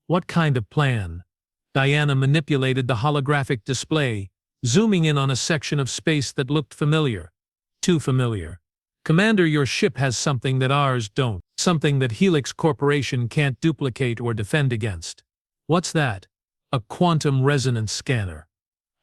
What kind of plan? Diana manipulated the holographic display, zooming in on a section of space that looked familiar. Too familiar. Commander, your ship has something that ours don't. Something that Helix Corporation can't duplicate or defend against. What's that? A quantum resonance scanner.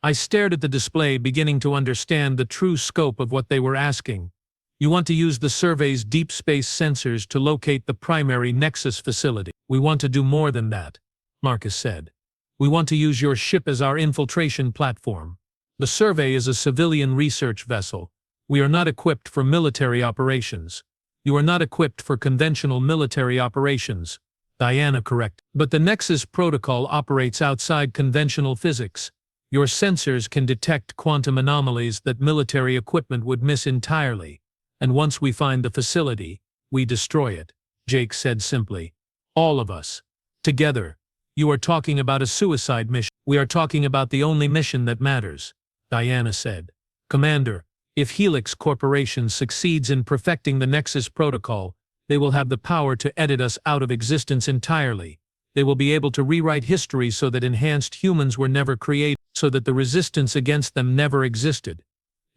I stared at the display, beginning to understand the true scope of what they were asking. You want to use the survey's deep space sensors to locate the primary Nexus facility. We want to do more than that, Marcus said. We want to use your ship as our infiltration platform. The survey is a civilian research vessel. We are not equipped for military operations. You are not equipped for conventional military operations, Diana corrected. But the Nexus protocol operates outside conventional physics. Your sensors can detect quantum anomalies that military equipment would miss entirely. And once we find the facility, we destroy it, Jake said simply. All of us. Together. You are talking about a suicide mission. We are talking about the only mission that matters, Diana said. Commander, if Helix Corporation succeeds in perfecting the Nexus protocol, they will have the power to edit us out of existence entirely. They will be able to rewrite history so that enhanced humans were never created, so that the resistance against them never existed.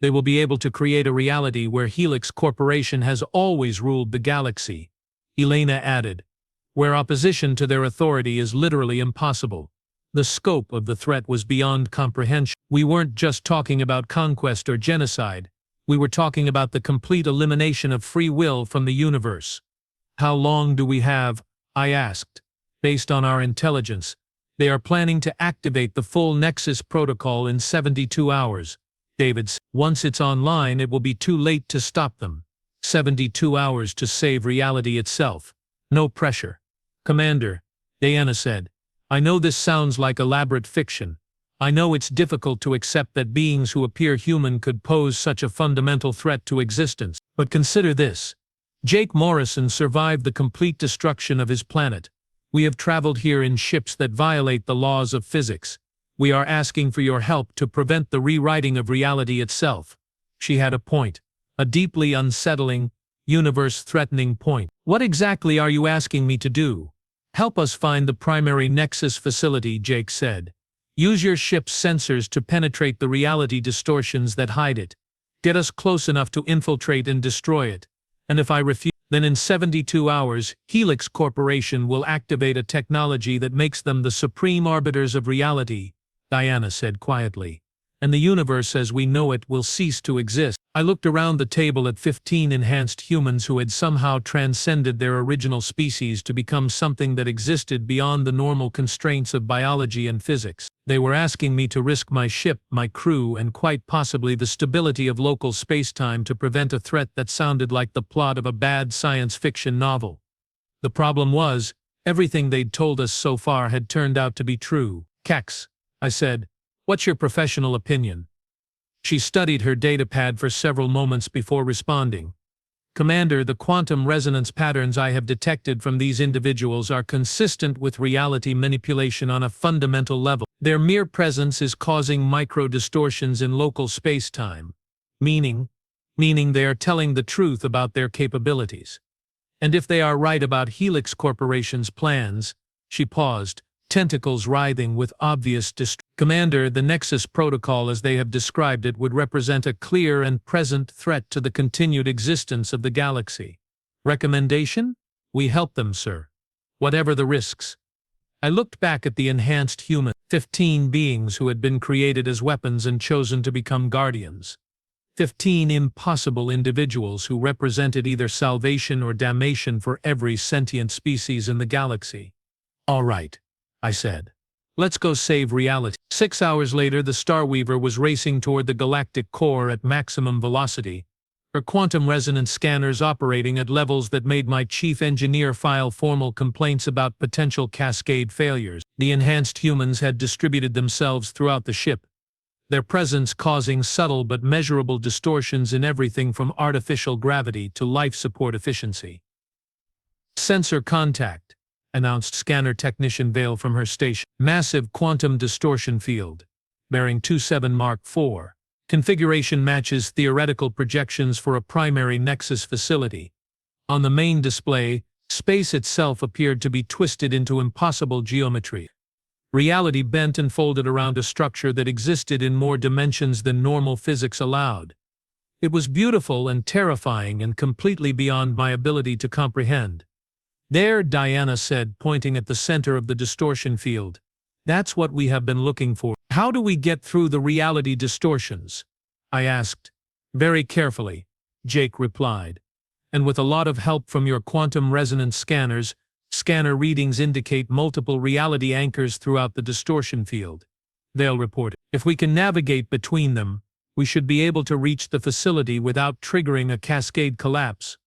They will be able to create a reality where Helix Corporation has always ruled the galaxy, Elena added, where opposition to their authority is literally impossible. The scope of the threat was beyond comprehension. We weren't just talking about conquest or genocide. We were talking about the complete elimination of free will from the universe. How long do we have? I asked. Based on our intelligence, they are planning to activate the full Nexus protocol in 72 hours. David said, once it's online, it will be too late to stop them. 72 hours to save reality itself. No pressure. Commander, Diana said, I know this sounds like elaborate fiction. I know it's difficult to accept that beings who appear human could pose such a fundamental threat to existence. But consider this. Jake Morrison survived the complete destruction of his planet. We have traveled here in ships that violate the laws of physics. We are asking for your help to prevent the rewriting of reality itself. She had a point. A deeply unsettling, universe-threatening point. What exactly are you asking me to do? Help us find the primary Nexus facility, Jake said. Use your ship's sensors to penetrate the reality distortions that hide it. Get us close enough to infiltrate and destroy it. And if I refuse, then in 72 hours, Helix Corporation will activate a technology that makes them the supreme arbiters of reality, Diana said quietly. And the universe as we know it will cease to exist. I looked around the table at 15 enhanced humans who had somehow transcended their original species to become something that existed beyond the normal constraints of biology and physics. They were asking me to risk my ship, my crew, and quite possibly the stability of local spacetime to prevent a threat that sounded like the plot of a bad science fiction novel. The problem was, everything they'd told us so far had turned out to be true. Kex, I said, what's your professional opinion? She studied her datapad for several moments before responding. Commander, the quantum resonance patterns I have detected from these individuals are consistent with reality manipulation on a fundamental level. Their mere presence is causing micro-distortions in local space-time, meaning they are telling the truth about their capabilities. And if they are right about Helix Corporation's plans, she paused, tentacles writhing with obvious distress. Commander, the Nexus protocol as they have described it would represent a clear and present threat to the continued existence of the galaxy. Recommendation? We help them, sir. Whatever the risks. I looked back at the enhanced human, 15 beings who had been created as weapons and chosen to become guardians. 15 impossible individuals who represented either salvation or damnation for every sentient species in the galaxy. All right, I said. Let's go save reality. 6 hours later, the Starweaver was racing toward the galactic core at maximum velocity, her quantum resonance scanners operating at levels that made my chief engineer file formal complaints about potential cascade failures. The enhanced humans had distributed themselves throughout the ship, their presence causing subtle but measurable distortions in everything from artificial gravity to life support efficiency. Sensor contact, announced scanner technician Vale from her station. Massive quantum distortion field, bearing 27 Mark IV. Configuration matches theoretical projections for a primary Nexus facility. On the main display, space itself appeared to be twisted into impossible geometry. Reality bent and folded around a structure that existed in more dimensions than normal physics allowed. It was beautiful and terrifying and completely beyond my ability to comprehend. There, Diana said, pointing at the center of the distortion field. That's what we have been looking for. How do we get through the reality distortions? I asked. Very carefully, Jake replied. And with a lot of help from your quantum resonance scanners, scanner readings indicate multiple reality anchors throughout the distortion field. They'll report. If we can navigate between them, we should be able to reach the facility without triggering a cascade collapse.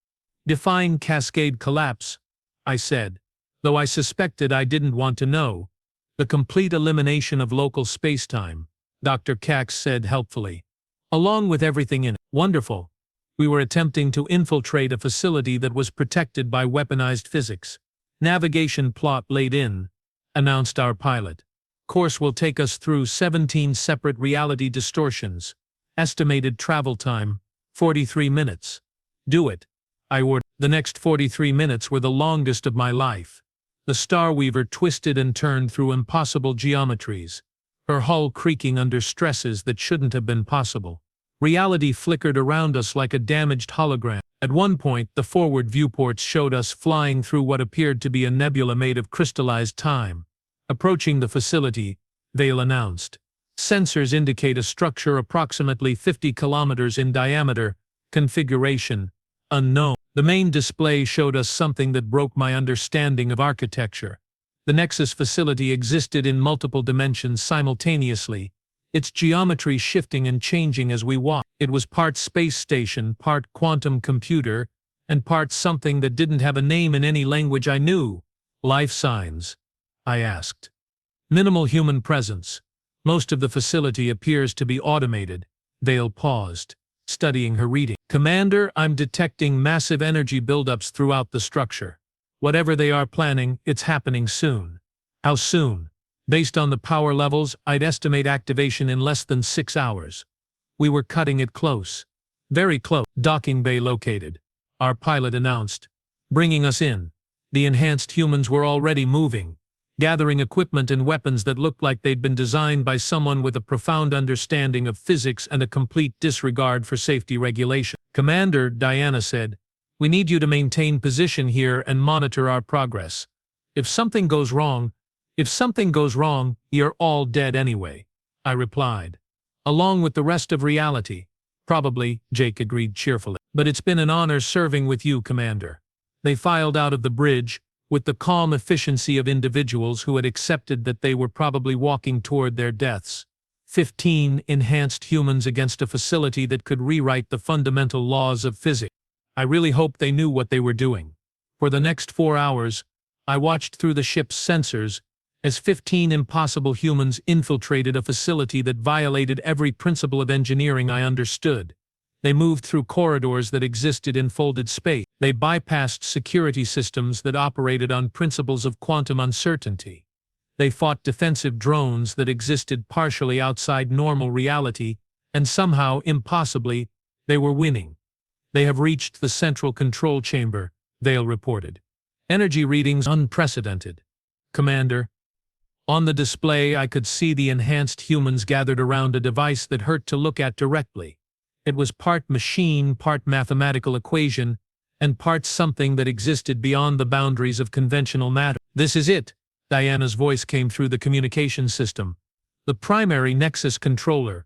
Define cascade collapse, I said, though I suspected I didn't want to know. The complete elimination of local spacetime, Dr. Cax said helpfully. Along with everything in it. Wonderful. We were attempting to infiltrate a facility that was protected by weaponized physics. Navigation plot laid in, announced our pilot. Course will take us through 17 separate reality distortions. Estimated travel time, 43 minutes. Do it, I ordered. The next 43 minutes were the longest of my life. The Starweaver twisted and turned through impossible geometries, her hull creaking under stresses that shouldn't have been possible. Reality flickered around us like a damaged hologram. At one point, the forward viewports showed us flying through what appeared to be a nebula made of crystallized time. Approaching the facility, Vale announced. Sensors indicate a structure approximately 50 kilometers in diameter, configuration unknown. The main display showed us something that broke my understanding of architecture. The Nexus facility existed in multiple dimensions simultaneously, its geometry shifting and changing as we walked. It was part space station, part quantum computer, and part something that didn't have a name in any language I knew. Life signs? I asked. Minimal human presence. Most of the facility appears to be automated. Vale paused. studying her reading. Commander, I'm detecting massive energy buildups throughout the structure. Whatever they are planning, it's happening soon. How soon? Based on the power levels, I'd estimate activation in less than 6 hours. We were cutting it close. Very close. Docking bay located. Our pilot announced, bringing us in. The enhanced humans were already moving, gathering equipment and weapons that looked like they'd been designed by someone with a profound understanding of physics and a complete disregard for safety regulation. Commander, Diana said, we need you to maintain position here and monitor our progress. If something goes wrong, you're all dead anyway, I replied. Along with the rest of reality. Probably, Jake agreed cheerfully. But it's been an honor serving with you, Commander. They filed out of the bridge, with the calm efficiency of individuals who had accepted that they were probably walking toward their deaths. 15 enhanced humans against a facility that could rewrite the fundamental laws of physics. I really hoped they knew what they were doing. For the next 4 hours, I watched through the ship's sensors as 15 impossible humans infiltrated a facility that violated every principle of engineering I understood. They moved through corridors that existed in folded space. They bypassed security systems that operated on principles of quantum uncertainty. They fought defensive drones that existed partially outside normal reality, and somehow, impossibly, they were winning. They have reached the central control chamber, Vale reported. Energy readings unprecedented. Commander. On the display, I could see the enhanced humans gathered around a device that hurt to look at directly. It was part machine, part mathematical equation, and part something that existed beyond the boundaries of conventional matter. This is it, Diana's voice came through the communication system. The primary Nexus controller.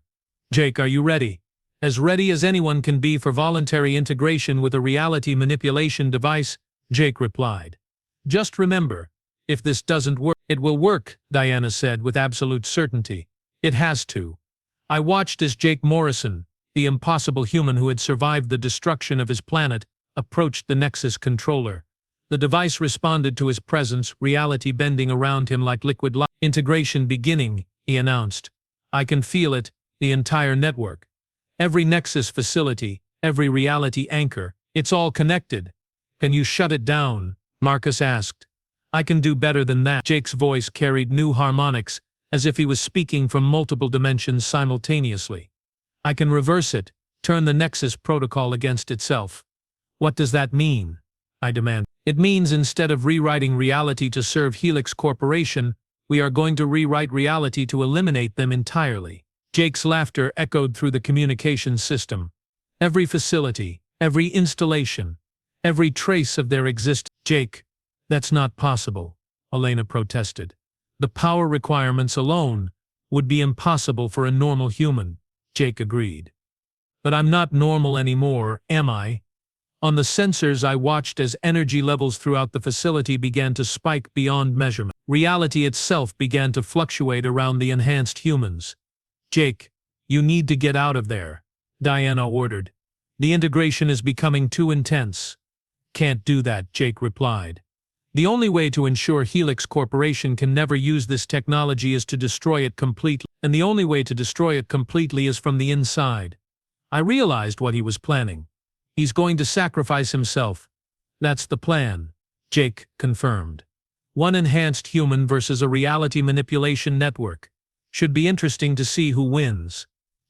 Jake, are you ready? As ready as anyone can be for voluntary integration with a reality manipulation device, Jake replied. Just remember, if this doesn't work, it will work, Diana said with absolute certainty. It has to. I watched as Jake Morrison, the impossible human who had survived the destruction of his planet, approached the Nexus controller. The device responded to his presence, reality bending around him like liquid light. Integration beginning, he announced. I can feel it, the entire network. Every Nexus facility, every reality anchor, it's all connected. Can you shut it down? Marcus asked. I can do better than that. Jake's voice carried new harmonics, as if he was speaking from multiple dimensions simultaneously. I can reverse it, turn the Nexus protocol against itself. What does that mean? I demanded. It means instead of rewriting reality to serve Helix Corporation, we are going to rewrite reality to eliminate them entirely. Jake's laughter echoed through the communication system. Every facility, every installation, every trace of their existence. Jake, that's not possible, Elena protested. The power requirements alone would be impossible for a normal human, Jake agreed. But I'm not normal anymore, am I? On the sensors I watched as energy levels throughout the facility began to spike beyond measurement. Reality itself began to fluctuate around the enhanced humans. Jake, you need to get out of there, Diana ordered. The integration is becoming too intense. Can't do that, Jake replied. The only way to ensure Helix Corporation can never use this technology is to destroy it completely, and the only way to destroy it completely is from the inside. I realized what he was planning. He's going to sacrifice himself. That's the plan, Jake confirmed. One enhanced human versus a reality manipulation network. Should be interesting to see who wins.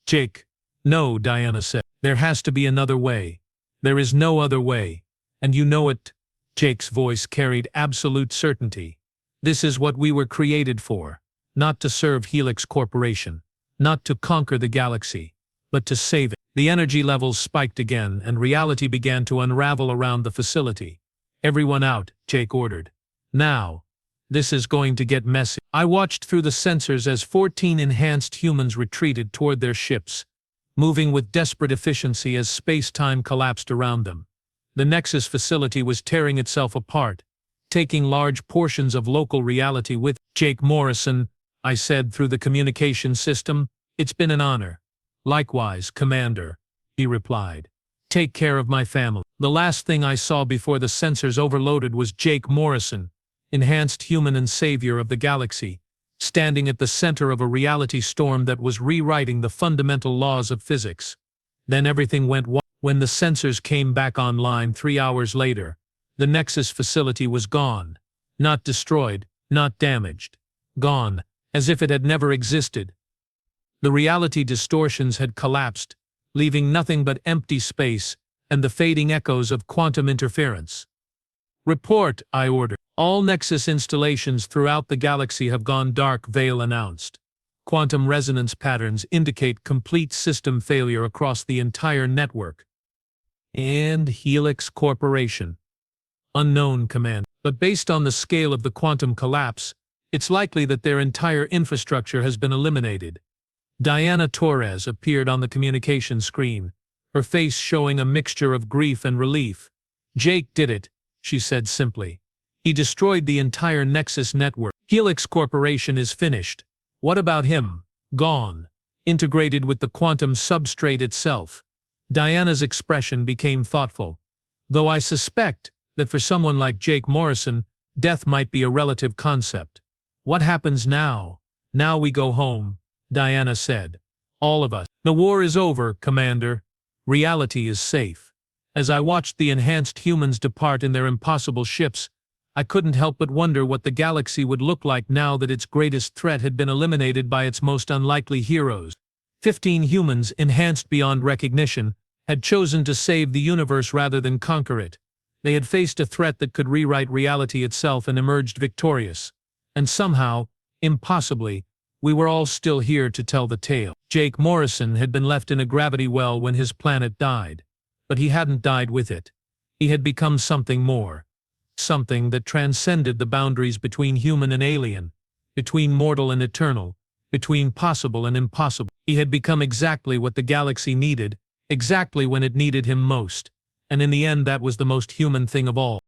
Jake. No, Diana said. There has to be another way. There is no other way. And you know it. Jake's voice carried absolute certainty. This is what we were created for. Not to serve Helix Corporation. Not to conquer the galaxy. But to save it. The energy levels spiked again, and reality began to unravel around the facility. Everyone out, Jake ordered. Now. This is going to get messy. I watched through the sensors as 14 enhanced humans retreated toward their ships, moving with desperate efficiency as space-time collapsed around them. The Nexus facility was tearing itself apart, taking large portions of local reality with Jake Morrison, I said through the communication system. It's been an honor. Likewise, Commander, he replied. Take care of my family. The last thing I saw before the sensors overloaded was Jake Morrison, enhanced human and savior of the galaxy, standing at the center of a reality storm that was rewriting the fundamental laws of physics. Then everything went wild. When the sensors came back online 3 hours later, the Nexus facility was gone. Not destroyed, not damaged. Gone, as if it had never existed. The reality distortions had collapsed, leaving nothing but empty space and the fading echoes of quantum interference. "Report," I ordered. "All Nexus installations throughout the galaxy have gone dark," Vale announced. "Quantum resonance patterns indicate complete system failure across the entire network." "And Helix Corporation." "Unknown, Command. But based on the scale of the quantum collapse, it's likely that their entire infrastructure has been eliminated." Diana Torres appeared on the communication screen, her face showing a mixture of grief and relief. "Jake did it," she said simply. "He destroyed the entire Nexus network. Helix Corporation is finished. What about him? Gone. Integrated with the quantum substrate itself." Diana's expression became thoughtful. "Though I suspect that for someone like Jake Morrison, death might be a relative concept." "What happens now?" "Now we go home," Diana said. "All of us. The war is over, Commander. Reality is safe." As I watched the enhanced humans depart in their impossible ships, I couldn't help but wonder what the galaxy would look like now that its greatest threat had been eliminated by its most unlikely heroes. 15 humans, enhanced beyond recognition, had chosen to save the universe rather than conquer it. They had faced a threat that could rewrite reality itself and emerged victorious. And somehow, impossibly, we were all still here to tell the tale. Jake Morrison had been left in a gravity well when his planet died. But he hadn't died with it. He had become something more. Something that transcended the boundaries between human and alien, between mortal and eternal, between possible and impossible. He had become exactly what the galaxy needed, exactly when it needed him most. And in the end, that was the most human thing of all.